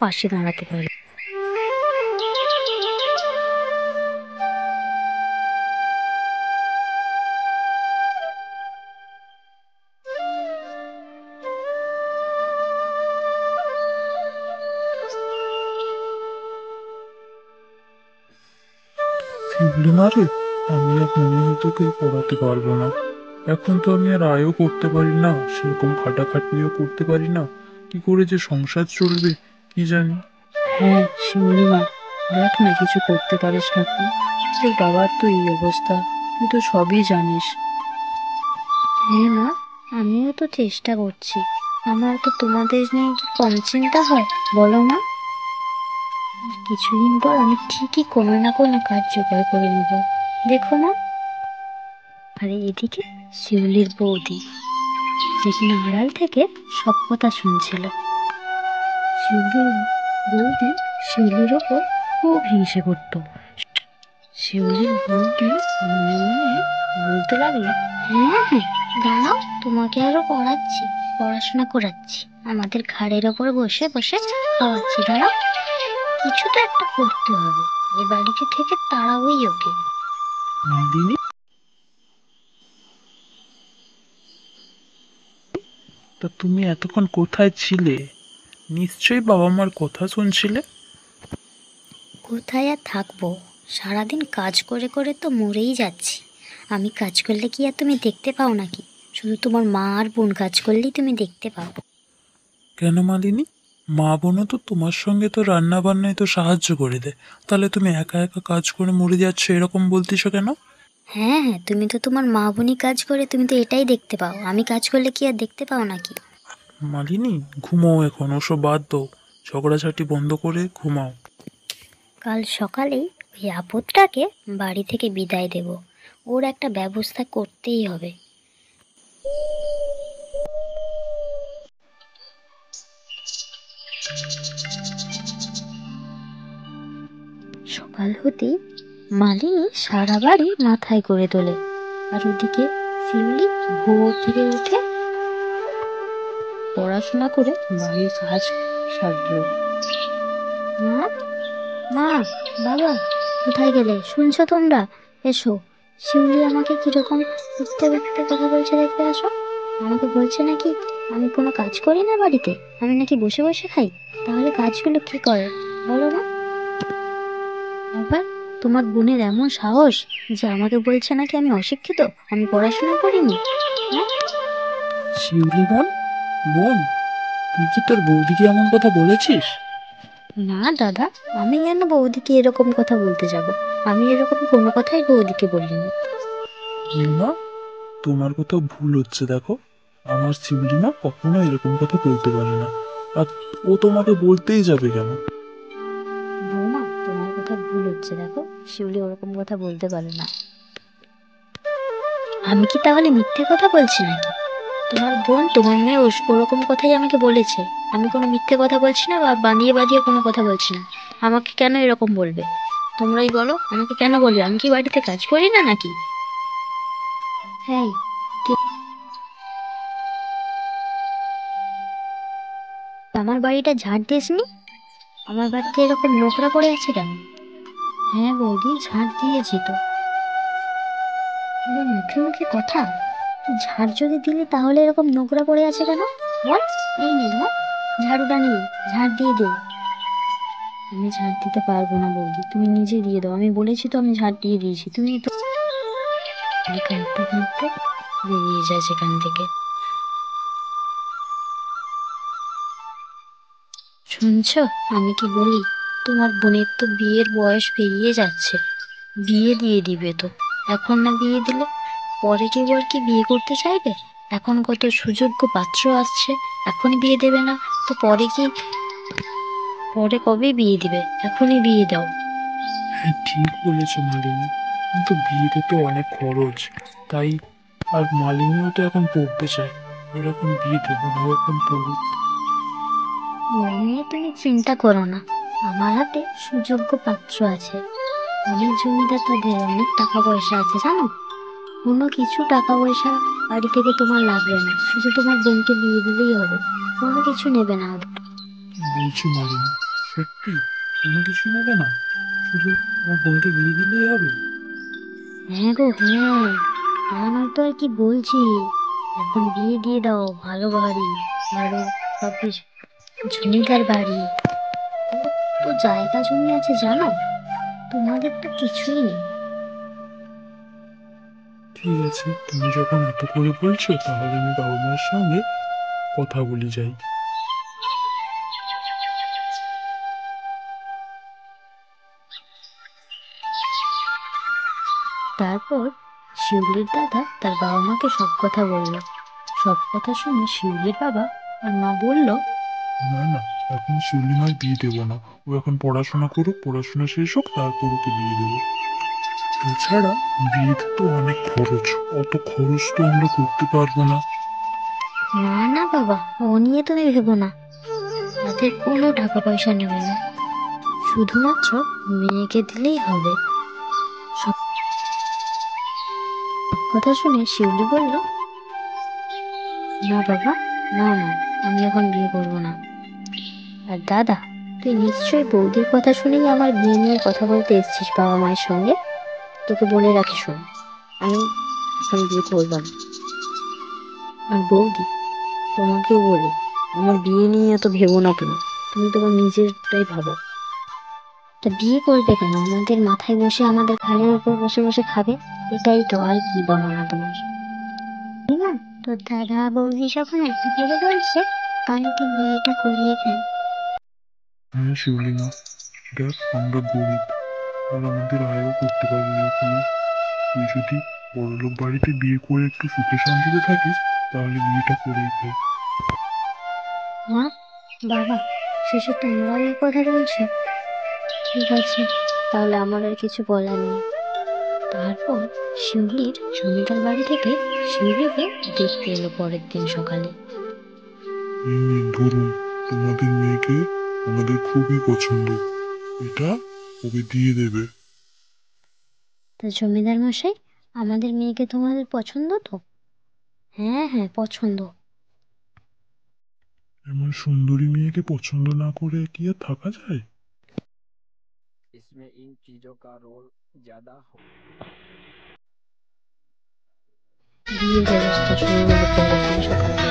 পাশে দাঁড়াতে পারে। শিউলি মারে, আমি আর মনে তোকে পড়াতে পারবো না। এখন তো আমি আর আয়ও করতে পারি না, সেরকম খাটাখাটনিও করতে পারি না। কি করে যে সংসার চলবে কি জানি। হ্যাঁ শিউলি মা, দেখ না কিছু করতে পারিস নাকি। তোর বাবার তো এই অবস্থা, তুই তো সবই জানিস। হ্যাঁ মা, আমিও তো চেষ্টা করছি। আমার তো তোমাদের নিয়ে কি কম চিন্তা হয় বলো মা। কিছুদিন পর আমি ঠিকই কোনো না কোনো কাজ জোগাড় করে নেব, দেখো মা। আরে এদিকে শিউলির বৌদি যে কিনা আড়াল থেকে সব কথা শুনছিল। শিউলির বৌদি শিউলির ওপর খুব হিংসে করতো। শিউলির বৌদি মনে মনে বলতে লাগলো, হ্যাঁ হ্যাঁ, দাঁড়াও, তোমাকে আরো পড়াচ্ছি, পড়াশোনা করাচ্ছি, আমাদের ঘাড়ের ওপর বসে বসে খাওয়াচ্ছি, দাঁড়াও। কিছু তো একটা করতে হবে, এ বাড়িতে থেকে তাড়াবই ওকে। নন্দিনী, তা তুমি এতক্ষণ কোথায় ছিলে? নিশ্চয়ই বাবা মার কথা শুনছিলে। কোথায় আর থাকবো, সারাদিন কাজ করে করে তো মরেই যাচ্ছি। আমি কাজ করলে কি আর তুমি দেখতে পাও নাকি? শুধু তোমার মা আর বোন কাজ করলেই তুমি দেখতে পাও। কেন মালিনী? মা বোনও তো তোমার সঙ্গে তো রান্না বান্নায় তো সাহায্য করে দেয়, তাহলে তুমি একা একা কাজ করে মরে যাচ্ছ এরকম বলতেছো কেন? হ্যাঁ হ্যাঁ, তুমি তো তোমার মা বোনই কাজ করে, তুমি তো এটাই দেখতে পাও, আমি কাজ করলে কি আর দেখতে পাও নাকি? মালিনী, ঘুমাও, এখন ওসব বাদ দাও। ঝগড়াঝাটি বন্ধ করে ঘুমাও। কাল সকালেই ওই আপদটাকে বাড়ি থেকে বিদায় দেব, ওর একটা ব্যবস্থা করতেই হবে। সকাল হতেই মালিনী সারা বাড়ি মাথায় করে তোলে, আর ওদিকে শিউলি ভোর থেকে উঠে পড়াশোনা করে বাড়ির কাজ সারলো। মা, মা, বাবা, কোথায় গেলে? শুনছো তোমরা? এসো, শিউলি আমাকে কিরকম উঠতে উঠতে কথা বলছে দেখতে আসো। আমাকে বলছে নাকি আমি কোনো কাজ করি না বাড়িতে, আমি নাকি বসে বসে খাই। তাহলে কাজগুলো কি করে বলো না? আবার তোমার বোনের এমন সাহস যে আমাকে বলছে নাকি আমি অশিক্ষিত, আমি পড়াশোনা করিনি। হ্যাঁ, শিউলি বোন, বোন, তুই কি তোর বৌদিকে এমন কথা বলেছিস? না দাদা, আমি কেন বৌদিকে এরকম কথা বলতে যাব? আমি এরকম কোনো কথাই বৌদিকে বলিনি। না, তোমার কোথাও ভুল হচ্ছে দেখো। আমার শিউলি না কখনো এরকম কথা বলতে পারে না। আর ও তোমাকে বলতেই যাবে কেন? বৌমা, তোমার কথা ভুল হচ্ছে দেখো, শিউলি ওরকম কথা বলতে পারে না। আমি কি তাহলে মিথ্যে কথা বলছি নাকি? তোমার বোন তোমার মেয়ে ওরকম কথাই আমাকে বলেছে। আমি কোনো মিথ্যে কথা বলছি না বা বানিয়ে বানিয়ে কোনো কথা বলছি না। আমাকে কেন এরকম বলবে? তোমরাই বলো, আমাকে কেন বলবে? আমি কি বাড়িতে কাজ করি না নাকি? হ্যাঁ, আমার বাড়িটা ঝাড় দিসনি? আমার বাড়িতে এরকম নোংরা পড়ে আছে কেন? হ্যাঁ বৌদি, ঝাড় দিয়েছি তো। এবার মুখে মুখে কথা, ঝাড় যদি দিলি তাহলে এরকম নোংরা পড়ে আছে কেন? বল, এই নে ধর, ঝাড়ুটা নিয়ে ঝাড় দিয়ে দে। আমি ঝাড় দিতে পারবো না বৌদি, তুমি নিজে দিয়ে দাও, আমি বলেছি তো আমি ঝাড় দিয়ে দিয়েছি, তুমি তো। আমি কাঁদতে কাঁদতে বেরিয়ে যায় সেখান থেকে। শুনছো আমি কি বলি? তোমার বোনের তো বিয়ের বয়স পেরিয়ে যাচ্ছে, বিয়ে দিয়ে দিবে তো। এখন না বিয়ে দিলে পরে কেউ আর কি বিয়ে করতে চাইবে? এখন কত সুযোগ্য পাত্র আসছে, এখনই বিয়ে দেবে না তো পরে কি? পরে কবে বিয়ে দিবে? এখনই বিয়ে দাও। হ্যাঁ, ঠিক বলেছো মালিনী, কিন্তু বিয়েতে তো অনেক খরচ, তাই। আর মালিনীও তো এখন পড়তে চায়। ওর এখন বিয়ে দেবো না, ও এখন পড়ুক। ও নিয়ে তুমি চিন্তা করো না, আমার হাতে সুযোগ্য পাত্র আছে, অনেক জমিদার, তাদের অনেক টাকা পয়সা আছে জানো। কোনো কিছু টাকা পয়সা বাড়ি থেকে তোমার লাগবে না, শুধু তোমার বোনকে বিয়ে দিলেই হবে, কোনো কিছু নেবে না ওদের। বলছি মালিনী, সত্যি কোনো কিছু নেবে না? শুধু আমার বোনকে বিয়ে দিলেই হবে? হ্যাঁ গো হ্যাঁ, আমার তো আর কি বলছি, এখন বিয়ে দিয়ে দাও, ভালো বাড়ি, ভালো সব কিছু, জমিদার বাড়ি, কত জায়গা জমি আছে জানো, তোমাদের তো কিছুই নেই। ঠিক আছে, তুমি যখন এত করে বলছো তাহলে আমি বাবা মায়ের সঙ্গে কথা বলি যাই। তারপর শিউলির দাদা তার বাবা মাকে সব কথা বলল। সব কথা শুনে শিউলির বাবা আর মা বলল, না না, এখন শিউলিমার বিয়ে দেবো না। ও এখন পড়াশোনা করুক, পড়াশোনা শেষ হোক, তারপর ওকে বিয়ে দেবো। তাছাড়া বিয়েতে তো অনেক খরচ, অত খরচ তো আমরা করতে পারবো না। না না বাবা, ও নিয়ে তুমি ভেবো না, তাদের কোনো টাকা পয়সা নেবে না, শুধুমাত্র মেয়েকে দিলেই হবে। সব কথা শুনে শিউলি বলল, না বাবা, না না, আমি এখন বিয়ে করবো না। আর দাদা, তুই নিশ্চয়ই বৌদির কথা শুনেই আমার বিয়ে নিয়ে কথা বলতে এসেছিস বাবা মায়ের সঙ্গে। তোকে বলে রাখি শোন, আমি এখন বিয়ে করবো না। আর বৌদি, তোমাকেও বলি, আমার বিয়ে নিয়ে এত ভেবো না তুমি, তুমি তোমার নিজেরটাই ভাবো। তা বিয়ে করবে কেন, আমাদের মাথায় বসে আমাদের ঘাড়ের উপর বসে বসে খাবে, এটাই তো, আর কি বলো না তোমার। না, তোর দাদা বৌদি যখন এত করে বলছে, তাহলে তুই বিয়েটা করিয়ে ফেল। হ্যাঁ শিউলিমা, দেখ আমরা গরিব, আর আমাদের আয়ও করতে পারবো না এখনো। তুই যদি বড়লোক বাড়িতে বিয়ে করে একটু সুখে শান্তিতে থাকিস, তাহলে বিয়েটা করেই ফেল। মা, বাবা, শেষে তোমরাও এই কথা বলছো? ঠিক আছে, তাহলে আমার আর কিছু বলার নেই। তারপর শিউলির জমিদার বাড়ি থেকে শিউলিকে দেখতে এলো পরের দিন সকালে। এই নিন ধরুন, তোমাদের মেয়েকে আমাদের খুবই পছন্দ, এটা ওকে দিয়ে দেবে। তা জমিদার মশাই, আমাদের মেয়েকে তোমাদের পছন্দ তো? হ্যাঁ হ্যাঁ, পছন্দ। এমন সুন্দরী মেয়েকে পছন্দ না করে কি আর থাকা যায়? इसमें इन चीजों का रोल ज्यादा हो। বিয়ের ব্যবস্থা শুরু হলো পরের দিন সকালে।